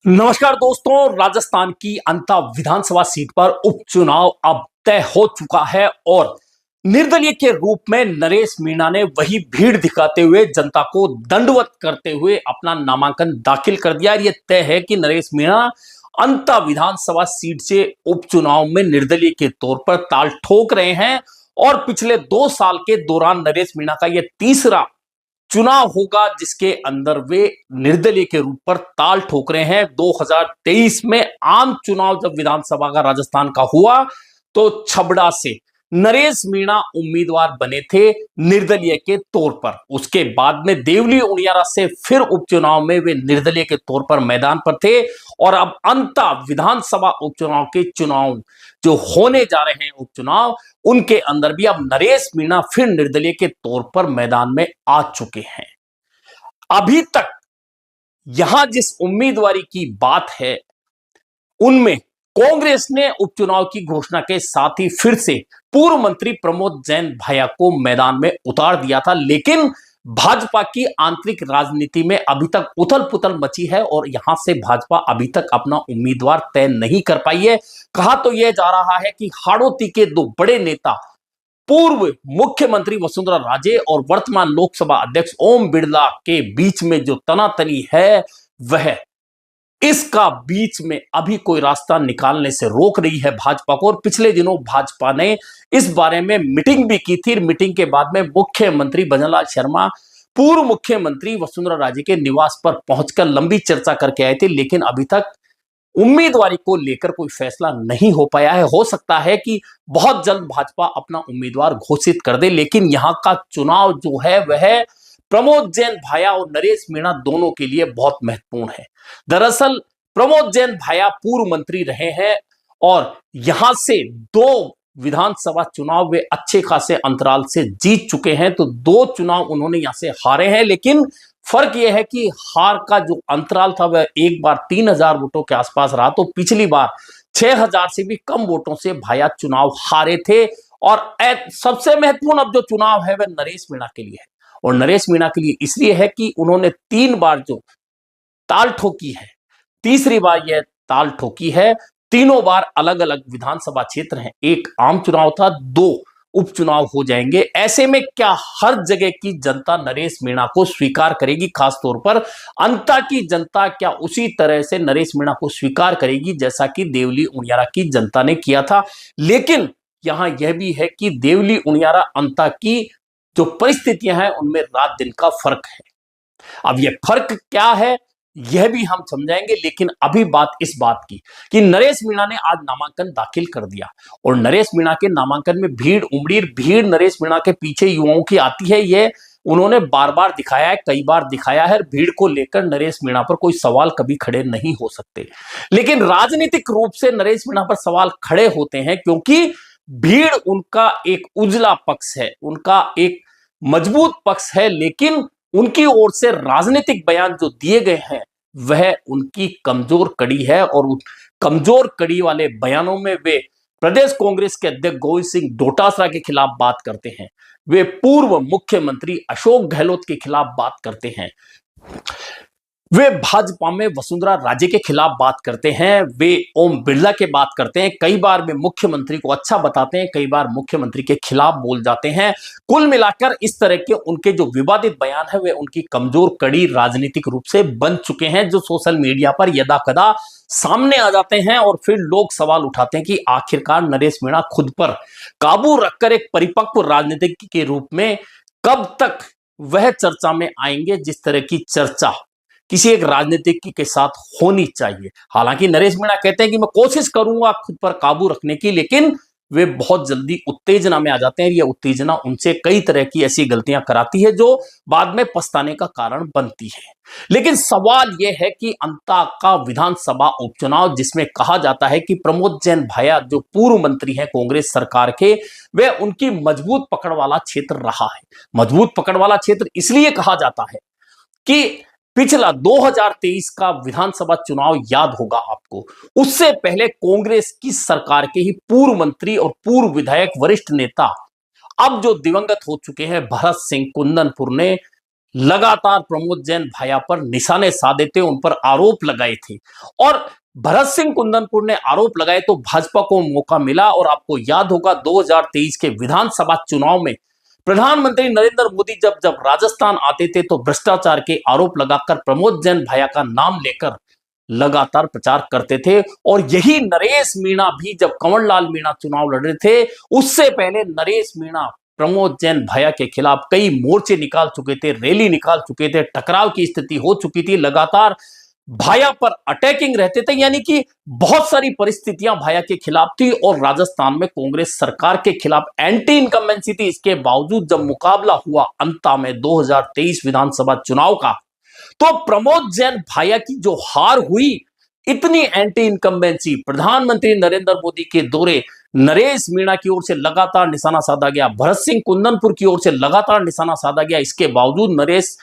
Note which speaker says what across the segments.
Speaker 1: नमस्कार दोस्तों, राजस्थान की अंता विधानसभा सीट पर उपचुनाव अब तय हो चुका है और निर्दलीय के रूप में नरेश मीणा ने वही भीड़ दिखाते हुए जनता को दंडवत करते हुए अपना नामांकन दाखिल कर दिया। यह तय है कि नरेश मीणा अंता विधानसभा सीट से उपचुनाव में निर्दलीय के तौर पर ताल ठोक रहे हैं और पिछले 2 साल के दौरान नरेश मीणा का यह तीसरा चुनाव होगा जिसके अंदर वे निर्दलीय के रूप पर ताल ठोक रहे हैं। 2023 में आम चुनाव जब विधानसभा का राजस्थान का हुआ तो छबड़ा से नरेश मीणा उम्मीदवार बने थे निर्दलीय के तौर पर। उसके बाद में देवली उनियारा से फिर उपचुनाव में वे निर्दलीय के तौर पर मैदान पर थे और अब अंता विधानसभा उपचुनाव के चुनाव जो होने जा रहे हैं उपचुनाव, उनके अंदर भी अब नरेश मीणा फिर निर्दलीय के तौर पर मैदान में आ चुके हैं। अभी तक यहां जिस उम्मीदवारी की बात है उनमें कांग्रेस ने उपचुनाव की घोषणा के साथ ही फिर से पूर्व मंत्री प्रमोद जैन भैया को मैदान में उतार दिया था, लेकिन भाजपा की आंतरिक राजनीति में अभी तक उथल पुथल मची है और यहां से भाजपा अभी तक अपना उम्मीदवार तय नहीं कर पाई है। कहा तो यह जा रहा है कि हाड़ौती के 2 बड़े नेता पूर्व मुख्यमंत्री वसुंधरा राजे और वर्तमान लोकसभा अध्यक्ष ओम बिड़ला के बीच में जो तनातनी है वह इसका बीच में अभी कोई रास्ता निकालने से रोक रही है भाजपा को। और पिछले दिनों भाजपा ने इस बारे में मीटिंग भी की थी। मीटिंग के बाद में मुख्यमंत्री भजनलाल शर्मा पूर्व मुख्यमंत्री वसुंधरा राजे के निवास पर पहुंचकर लंबी चर्चा करके आए थे, लेकिन अभी तक उम्मीदवारी को लेकर कोई फैसला नहीं हो पाया है। हो सकता है कि बहुत जल्द भाजपा अपना उम्मीदवार घोषित कर दे, लेकिन यहां का चुनाव जो है वह प्रमोद जैन भाया और नरेश मीणा दोनों के लिए बहुत महत्वपूर्ण है। दरअसल प्रमोद जैन भाया पूर्व मंत्री रहे हैं और यहां से 2 विधानसभा चुनाव वे अच्छे खासे अंतराल से जीत चुके हैं, तो 2 चुनाव उन्होंने यहां से हारे हैं। लेकिन फर्क यह है कि हार का जो अंतराल था वह एक बार 3000 वोटों के आसपास रहा, तो पिछली बार 6000 से भी कम वोटों से भाया चुनाव हारे थे। और सबसे महत्वपूर्ण अब जो चुनाव है वह नरेश मीणा के लिए है, और नरेश मीणा के लिए इसलिए है कि उन्होंने 3 बार जो ताल ठोकी है, तीसरी बार यह ताल ठोकी है। तीनों बार अलग अलग विधानसभा क्षेत्र हैं, एक आम चुनाव था, 2 उपचुनाव हो जाएंगे। ऐसे में क्या हर जगह की जनता नरेश मीणा को स्वीकार करेगी? खासतौर पर अंता की जनता क्या उसी तरह से नरेश मीणा को स्वीकार करेगी जैसा कि देवली उनियारा की जनता ने किया था? लेकिन यहां यह भी है कि देवली उनियारा अंता की जो परिस्थितियां हैं उनमें रात दिन का फर्क है। अब यह फर्क क्या है यह भी हम समझाएंगे, लेकिन अभी बात इस बात की कि नरेश मीणा ने आज नामांकन दाखिल कर दिया और नरेश मीणा के नामांकन में भीड़ उमड़ी। भीड़ नरेश मीणा के पीछे युवाओं की आती है, यह उन्होंने बार बार दिखाया है, कई बार दिखाया है। भीड़ को लेकर नरेश मीणा पर कोई सवाल कभी खड़े नहीं हो सकते, लेकिन राजनीतिक रूप से नरेश मीणा पर सवाल खड़े होते हैं क्योंकि भीड़ उनका एक उजला पक्ष है, उनका एक मजबूत पक्ष है, लेकिन उनकी ओर से राजनीतिक बयान जो दिए गए हैं वह उनकी कमजोर कड़ी है। और उन कमजोर कड़ी वाले बयानों में वे प्रदेश कांग्रेस के अध्यक्ष गोविंद सिंह डोटासरा के खिलाफ बात करते हैं, वे पूर्व मुख्यमंत्री अशोक गहलोत के खिलाफ बात करते हैं, वे भाजपा में वसुंधरा राजे के खिलाफ बात करते हैं, वे ओम बिड़ला के बात करते हैं। कई बार वे मुख्यमंत्री को अच्छा बताते हैं, कई बार मुख्यमंत्री के खिलाफ बोल जाते हैं। कुल मिलाकर इस तरह के उनके जो विवादित बयान है वे उनकी कमजोर कड़ी राजनीतिक रूप से बन चुके हैं, जो सोशल मीडिया पर यदाकदा सामने आ जाते हैं और फिर लोग सवाल उठाते हैं कि आखिरकार नरेश मीणा खुद पर काबू रखकर एक परिपक्व राजनीतिक के रूप में कब तक वह चर्चा में आएंगे जिस तरह की चर्चा किसी एक राजनीतिक के साथ होनी चाहिए। हालांकि नरेश मीणा कहते हैं कि मैं कोशिश करूंगा खुद पर काबू रखने की, लेकिन वे बहुत जल्दी उत्तेजना में आ जाते हैं। यह उत्तेजना उनसे कई तरह की ऐसी गलतियां कराती है जो बाद में पछताने का कारण बनती है। लेकिन सवाल यह है कि अंता का विधानसभा उपचुनाव जिसमें कहा जाता है कि प्रमोद जैन भाया जो पूर्व मंत्री हैं कांग्रेस सरकार के, वे उनकी मजबूत पकड़ वाला क्षेत्र रहा है। मजबूत पकड़ वाला क्षेत्र इसलिए कहा जाता है कि पिछला 2023 का विधानसभा चुनाव याद होगा आपको, उससे पहले कांग्रेस की सरकार के ही पूर्व मंत्री और पूर्व विधायक वरिष्ठ नेता अब जो दिवंगत हो चुके हैं भरत सिंह कुंदनपुर ने लगातार प्रमोद जैन भाया पर निशाने साधे थे, उन पर आरोप लगाए थे। और भरत सिंह कुंदनपुर ने आरोप लगाए तो भाजपा को मौका मिला। और आपको याद होगा 2023 के विधानसभा चुनाव में प्रधानमंत्री नरेंद्र मोदी जब जब राजस्थान आते थे तो भ्रष्टाचार के आरोप लगाकर प्रमोद जैन भाया का नाम लेकर लगातार प्रचार करते थे। और यही नरेश मीणा भी जब कंवरलाल मीणा चुनाव लड़ रहे थे, उससे पहले नरेश मीणा प्रमोद जैन भाया के खिलाफ कई मोर्चे निकाल चुके थे, रैली निकाल चुके थे, टकराव की स्थिति हो चुकी थी, लगातार भाया पर अटैकिंग रहते थे। यानी कि बहुत सारी परिस्थितियां भाया के खिलाफ थी और राजस्थान में कांग्रेस सरकार के खिलाफ एंटी इनकम्बेंसी थी। इसके बावजूद जब मुकाबला हुआ अंता में 2023 विधानसभा चुनाव का, तो प्रमोद जैन भाया की जो हार हुई, इतनी एंटी इनकम्बेंसी, प्रधानमंत्री नरेंद्र मोदी के दौरे, नरेश मीणा की ओर से लगातार निशाना साधा गया, भरत सिंह कुंदनपुर की ओर से लगातार निशाना साधा गया। इसके बावजूद नरेश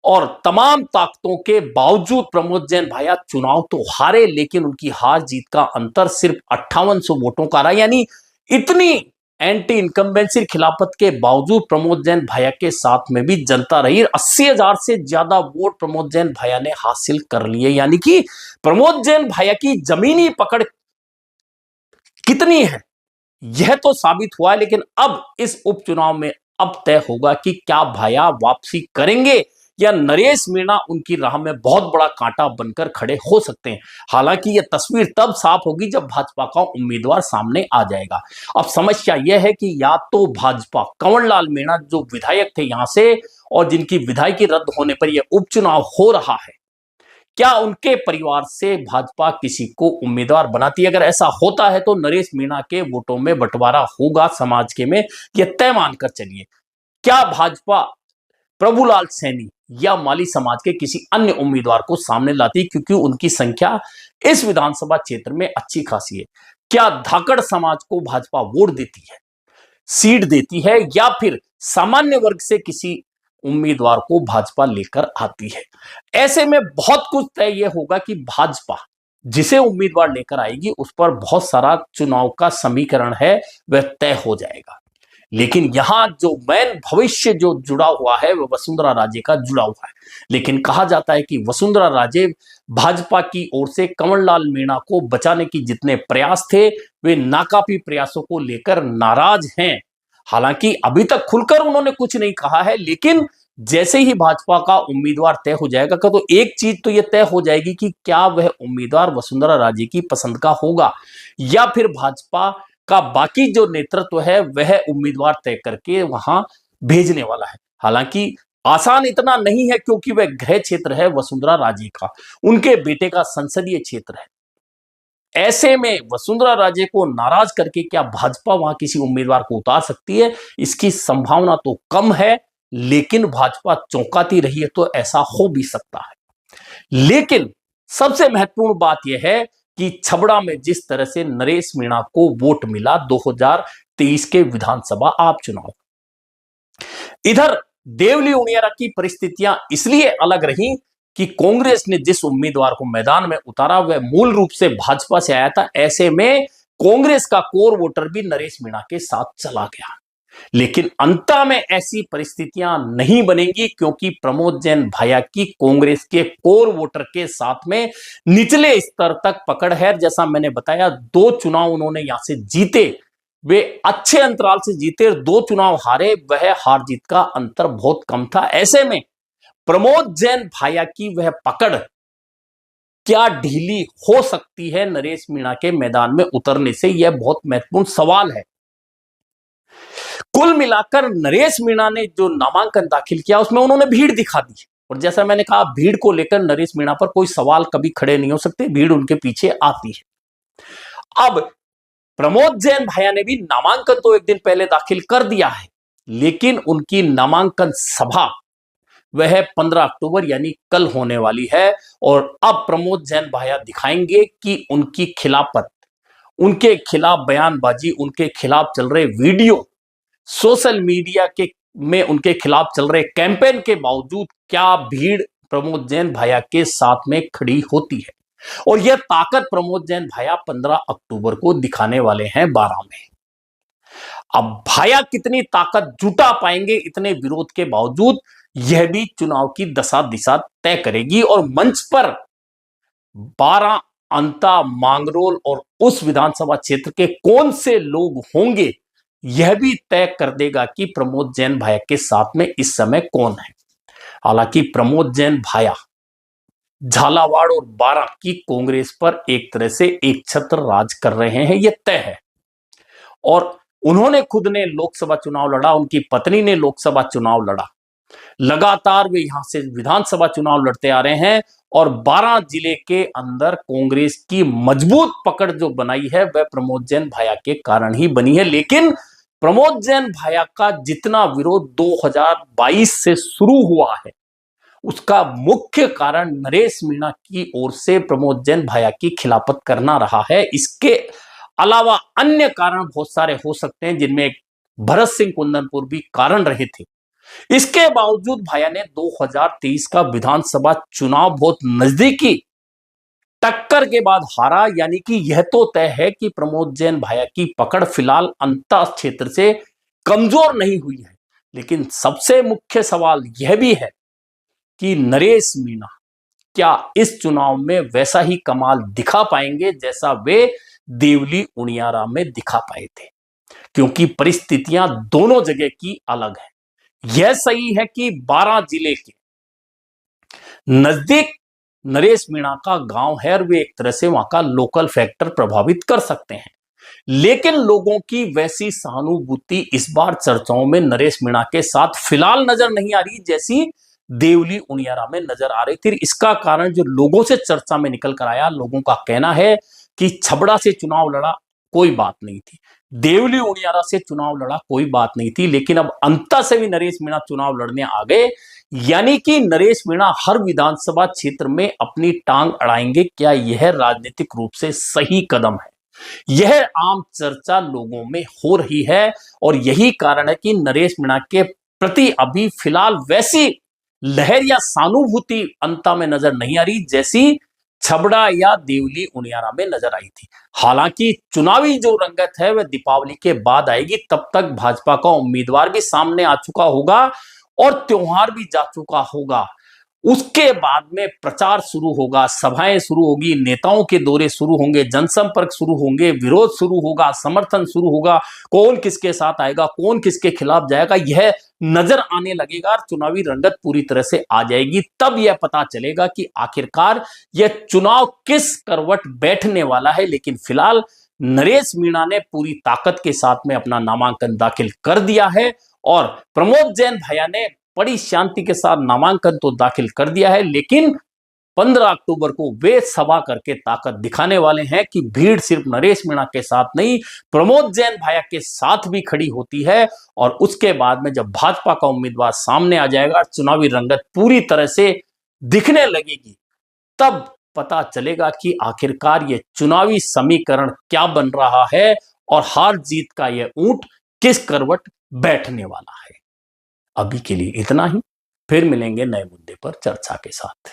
Speaker 1: और तमाम ताकतों के बावजूद प्रमोद जैन भाया चुनाव तो हारे, लेकिन उनकी हार जीत का अंतर सिर्फ 5800 वोटों का रहा। यानी इतनी एंटी इनकम्बेंसी खिलाफत के बावजूद प्रमोद जैन भाया के साथ में भी जनता रही। 80,000 से ज्यादा वोट प्रमोद जैन भाया ने हासिल कर लिए। यानी कि प्रमोद जैन भाया की जमीनी पकड़ कितनी है यह तो साबित हुआ है। लेकिन अब इस उपचुनाव में अब तय होगा कि क्या भाया वापसी करेंगे या नरेश मीणा उनकी राह में बहुत बड़ा कांटा बनकर खड़े हो सकते हैं। हालांकि यह तस्वीर तब साफ होगी जब भाजपा का उम्मीदवार सामने आ जाएगा। अब समस्या यह है कि या तो भाजपा कंवरलाल मीणा जो विधायक थे यहां से और जिनकी विधायकी रद्द होने पर यह उपचुनाव हो रहा है, क्या उनके परिवार से भाजपा किसी को उम्मीदवार बनाती है? अगर ऐसा होता है तो नरेश मीणा के वोटों में बंटवारा होगा समाज के में, यह तय मानकर चलिए। क्या भाजपा प्रभुलाल सैनी या माली समाज के किसी अन्य उम्मीदवार को सामने लाती, क्योंकि उनकी संख्या इस विधानसभा क्षेत्र में अच्छी खासी है? क्या धाकड़ समाज को भाजपा वोट देती है, सीट देती है, या फिर सामान्य वर्ग से किसी उम्मीदवार को भाजपा लेकर आती है? ऐसे में बहुत कुछ तय यह होगा कि भाजपा जिसे उम्मीदवार लेकर आएगी उस पर बहुत सारा चुनाव का समीकरण है वह तय हो जाएगा। लेकिन यहां जो मेन भविष्य जो जुड़ा हुआ है वह वसुंधरा राजे का जुड़ा हुआ है। लेकिन कहा जाता है कि वसुंधरा राजे भाजपा की ओर से कंवरलाल मीणा को बचाने की जितने प्रयास थे वे नाकाफी प्रयासों को लेकर नाराज हैं। हालांकि अभी तक खुलकर उन्होंने कुछ नहीं कहा है, लेकिन जैसे ही भाजपा का उम्मीदवार तय हो जाएगा तो एक चीज तो यह तय हो जाएगी कि क्या वह उम्मीदवार वसुंधरा राजे की पसंद का होगा या फिर भाजपा का बाकी जो नेतृत्व है वह उम्मीदवार तय करके वहां भेजने वाला है। हालांकि आसान इतना नहीं है, क्योंकि वह गृह क्षेत्र है वसुंधरा राजे का, उनके बेटे का संसदीय क्षेत्र है। ऐसे में वसुंधरा राजे को नाराज करके क्या भाजपा वहां किसी उम्मीदवार को उतार सकती है? इसकी संभावना तो कम है, लेकिन भाजपा चौंकाती रही है तो ऐसा हो भी सकता है। लेकिन सबसे महत्वपूर्ण बात यह है कि छबड़ा में जिस तरह से नरेश मीणा को वोट मिला 2023 के विधानसभा आप चुनाव, इधर देवली उनियारा की परिस्थितियां इसलिए अलग रही कि कांग्रेस ने जिस उम्मीदवार को मैदान में उतारा वह मूल रूप से भाजपा से आया था। ऐसे में कांग्रेस का कोर वोटर भी नरेश मीणा के साथ चला गया। लेकिन अंत में ऐसी परिस्थितियां नहीं बनेंगी, क्योंकि प्रमोद जैन भाया की कांग्रेस के कोर वोटर के साथ में निचले स्तर तक पकड़ है। जैसा मैंने बताया 2 चुनाव उन्होंने यहां से जीते, वे अच्छे अंतराल से जीते, 2 चुनाव हारे, वह हार जीत का अंतर बहुत कम था। ऐसे में प्रमोद जैन भाया की वह पकड़ क्या ढीली हो सकती है नरेश मीणा के मैदान में उतरने से, यह बहुत महत्वपूर्ण सवाल है। कुल मिलाकर नरेश मीणा ने जो नामांकन दाखिल किया उसमें उन्होंने भीड़ दिखा दी, और जैसा मैंने कहा भीड़ को लेकर नरेश मीणा पर कोई सवाल कभी खड़े नहीं हो सकते, भीड़ उनके पीछे आती है। अब प्रमोद जैन भाया ने भी नामांकन तो एक दिन पहले दाखिल कर दिया है, लेकिन उनकी नामांकन सभा वह 15 अक्टूबर यानी कल होने वाली है। और अब प्रमोद जैन भाया दिखाएंगे कि उनकी खिलाफत, उनके खिलाफ बयानबाजी, उनके खिलाफ चल रहे वीडियो, सोशल मीडिया के में उनके खिलाफ चल रहे कैंपेन के बावजूद क्या भीड़ प्रमोद जैन भाया के साथ में खड़ी होती है। और यह ताकत प्रमोद जैन भाया 15 अक्टूबर को दिखाने वाले हैं 12 में। अब भाया कितनी ताकत जुटा पाएंगे इतने विरोध के बावजूद, यह भी चुनाव की दशा दिशा तय करेगी और मंच पर 12 अंता, मांगरोल और उस विधानसभा क्षेत्र के कौन से लोग होंगे, यह भी तय कर देगा कि प्रमोद जैन भाया के साथ में इस समय कौन है। हालांकि प्रमोद जैन भाया झालावाड़ और बारां की कांग्रेस पर एक तरह से एक छत्र राज कर रहे हैं, यह तय है। और उन्होंने खुद ने लोकसभा चुनाव लड़ा, उनकी पत्नी ने लोकसभा चुनाव लड़ा, लगातार वे यहां से विधानसभा चुनाव लड़ते आ रहे हैं और 12 जिले के अंदर कांग्रेस की मजबूत पकड़ जो बनाई है वह प्रमोद जैन भाया के कारण ही बनी है। लेकिन प्रमोद जैन भाया का जितना विरोध 2022 से शुरू हुआ है, उसका मुख्य कारण नरेश मीणा की ओर से प्रमोद जैन भाया की खिलाफत करना रहा है। इसके अलावा अन्य कारण बहुत सारे हो सकते हैं, जिनमें भरत सिंह कुंदनपुर भी कारण रहे थे। इसके बावजूद भाया ने 2023 का विधानसभा चुनाव बहुत नजदीकी टक्कर के बाद हारा, यानी कि यह तो तय है कि प्रमोद जैन भाया की पकड़ फिलहाल अंतर क्षेत्र से कमजोर नहीं हुई है। लेकिन सबसे मुख्य सवाल यह भी है कि नरेश मीणा क्या इस चुनाव में वैसा ही कमाल दिखा पाएंगे जैसा वे देवली उनियारा में दिखा पाए थे, क्योंकि परिस्थितियां दोनों जगह की अलग है। यह सही है कि 12 जिले के नजदीक नरेश मीणा का गांव है और वे एक तरह से वहां का लोकल फैक्टर प्रभावित कर सकते हैं, लेकिन लोगों की वैसी सहानुभूति इस बार चर्चाओं में नरेश मीणा के साथ फिलहाल नजर नहीं आ रही जैसी देवली उनियारा में नजर आ रही थी। इसका कारण जो लोगों से चर्चा में निकल कर आया, लोगों का कहना है कि छबड़ा से चुनाव लड़ा कोई बात नहीं थी, देवली उनियारा से चुनाव लड़ा कोई बात नहीं थी, लेकिन अब अंता से भी नरेश मीणा चुनाव लड़ने आ गए, यानी कि नरेश मीणा हर विधानसभा क्षेत्र में अपनी टांग अड़ाएंगे। क्या यह राजनीतिक रूप से सही कदम है? यह आम चर्चा लोगों में हो रही है और यही कारण है कि नरेश मीणा के प्रति अभी फिलहाल वैसी लहर या सहानुभूति अंता में नजर नहीं आ रही जैसी छबड़ा या देवली उनियारा में नजर आई थी। हालांकि चुनावी जो रंगत है वह दीपावली के बाद आएगी, तब तक भाजपा का उम्मीदवार भी सामने आ चुका होगा और त्योहार भी जा चुका होगा। उसके बाद में प्रचार शुरू होगा, सभाएं शुरू होगी, नेताओं के दौरे शुरू होंगे, जनसंपर्क शुरू होंगे, विरोध शुरू होगा, समर्थन शुरू होगा, कौन किसके साथ आएगा, कौन किसके खिलाफ जाएगा, यह नजर आने लगेगा और चुनावी रंगत पूरी तरह से आ जाएगी। तब यह पता चलेगा कि आखिरकार यह चुनाव किस करवट बैठने वाला है। लेकिन फिलहाल नरेश मीणा ने पूरी ताकत के साथ में अपना नामांकन दाखिल कर दिया है और प्रमोद जैन भाया ने बड़ी शांति के साथ नामांकन तो दाखिल कर दिया है, लेकिन 15 अक्टूबर को वे सभा करके ताकत दिखाने वाले हैं कि भीड़ सिर्फ नरेश मीणा के साथ नहीं, प्रमोद जैन भाया के साथ भी खड़ी होती है। और उसके बाद में जब भाजपा का उम्मीदवार सामने आ जाएगा, चुनावी रंगत पूरी तरह से दिखने लगेगी, तब पता चलेगा कि आखिरकार यह चुनावी समीकरण क्या बन रहा है और हार जीत का यह ऊंट किस करवट बैठने वाला है। अभी के लिए इतना ही, फिर मिलेंगे नए मुद्दे पर चर्चा के साथ।